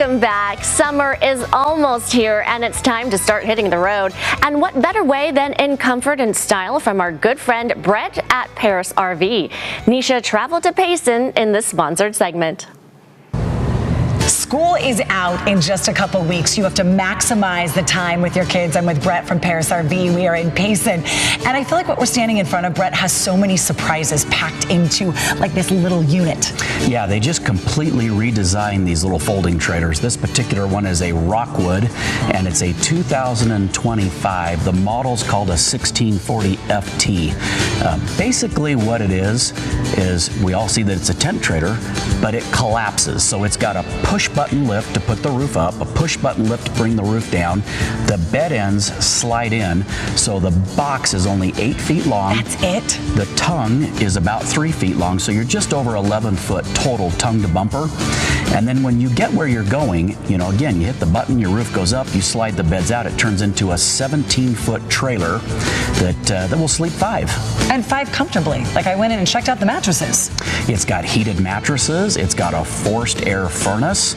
Welcome back. Summer is almost here and it's time to start hitting the road. And what better way than in comfort and style from our good friend Brett at Parris RV. Nicea traveled to Payson in this sponsored segment. School is out in just a couple weeks. You have to maximize the time with your kids. I'm with Brett from Parris RV. We are in Payson. And I feel like what we're standing in front of, Brett, has so many surprises packed into like this little unit. Yeah, they just completely redesigned these little folding trailers. This particular one is a Rockwood, and it's a 2025. The model's called a 1640 FT. Basically what it is we all see that it's a tent trailer, but it collapses. So it's got a push button lift to put the roof up, a push button lift to bring the roof down. The bed ends slide in, so the box is only 8 feet long. That's it? The tongue is about 3 feet long, so you're just over 11 foot total tongue to bumper. And then when you get where you're going, you know, again, you hit the button, your roof goes up, you slide the beds out, it turns into a 17-foot trailer that will sleep 5. And 5 comfortably. Like, I went in and checked out the mattresses. It's got heated mattresses, it's got a forced air furnace,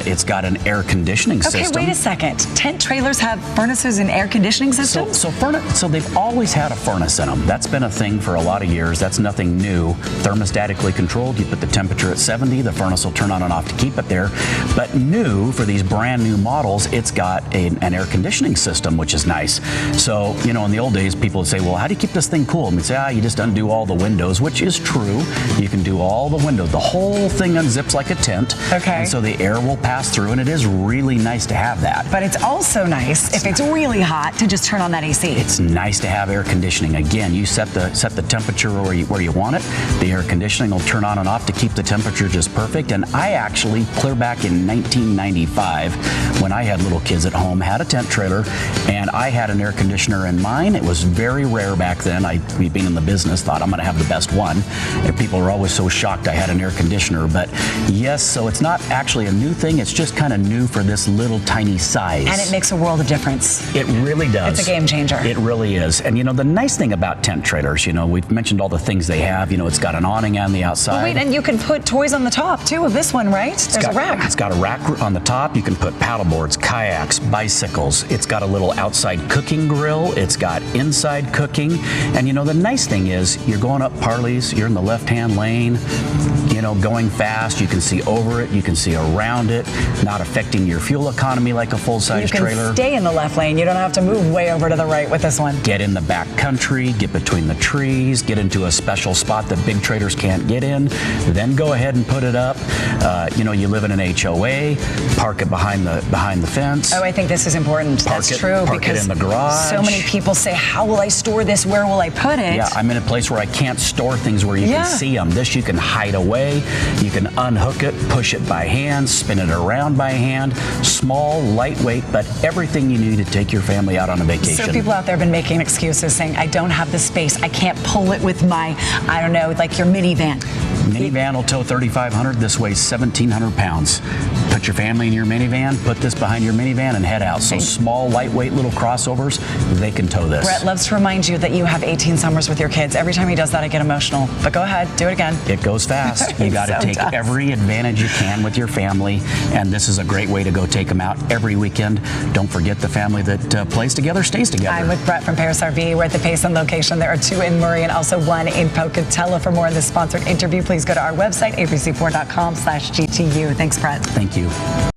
it's got an air conditioning system. Okay, wait a second. Tent trailers have furnaces and air conditioning systems? So they've always had a furnace in them. That's been a thing for a lot of years. That's nothing new. Thermostatically controlled, you put the temperature at 70, the furnace will turn on and off to keep it there. But new, for these brand new models, it's got an air conditioning system, which is nice. So, you know, in the old days, people would say, well, how do you keep this thing cool? And we'd say, you just undo all the windows, which is true. You can do all the windows. The whole thing unzips like a tent. Okay. And so the air will pass through, and it is really nice to have that. But it's also nice, if it's really hot, to just turn on that AC. It's nice to have air conditioning. Again, you set the temperature where you want it. The air conditioning will turn on and off to keep the temperature just perfect. And I actually, clear back in 1995, when I had little kids at home, had a tent trailer, and I had an air conditioner in mine. It was very rare back then. We being in the business, thought I'm going to have the best one. And people were always so shocked I had an air conditioner. But yes, so it's not actually a new thing. It's just kind of new for this little tiny size. And it makes a world of difference. It really does. It's a game changer. It really is. And you know, the nice thing about tent trailers, you know, we've mentioned all the things they have. You know, it's got an awning on the outside. Well, wait, and you can put toys on the top too of this one, right? There's a rack. It's got a rack on the top. You can put paddle boards, kayaks, bicycles. It's got a little outside cooking grill. It's got inside cooking. And you know, the nice thing is you're going up Parris, you're in the left-hand lane, you know, going fast. You can see over it. You can see around it, not affecting your fuel economy like a full-size trailer. You can stay in the left lane. You don't have to move way over to the right with this one. Get in the back country, get between the trees, get into a special spot that big trailers can't get in, then go ahead and put it up. You know, you live in an HOA, park it behind the fence. Oh, I think this is important. That's true. Park it in the garage. So many people say, how will I store this? Where will I put it? Yeah, I'm in a place where I can't store things where you can see them. This you can hide away. You can unhook it, push it by hand, spin it around by hand. Small, lightweight, but everything you need to take your family out on a vacation. So people out there have been making excuses saying, I don't have the space. I can't pull it with my, I don't know, like your minivan. Minivan will tow 3,500. This weighs 1,700 pounds. Put your family in your minivan, put this behind your minivan, and head out. So small, lightweight little crossovers, they can tow this. Brett loves to remind you that you have 18 summers with your kids. Every time he does that, I get emotional. But go ahead, do it again. It goes fast. You got to take every advantage you can with your family, and this is a great way to go take them out every weekend. Don't forget the family that plays together stays together. I'm with Brett from Parris RV. We're at the Payson location. There are 2 in Murray and also 1 in Pocatello. For more on this sponsored interview, please go to our website, abc4.com/GTU. Thanks, Brett. Thank you.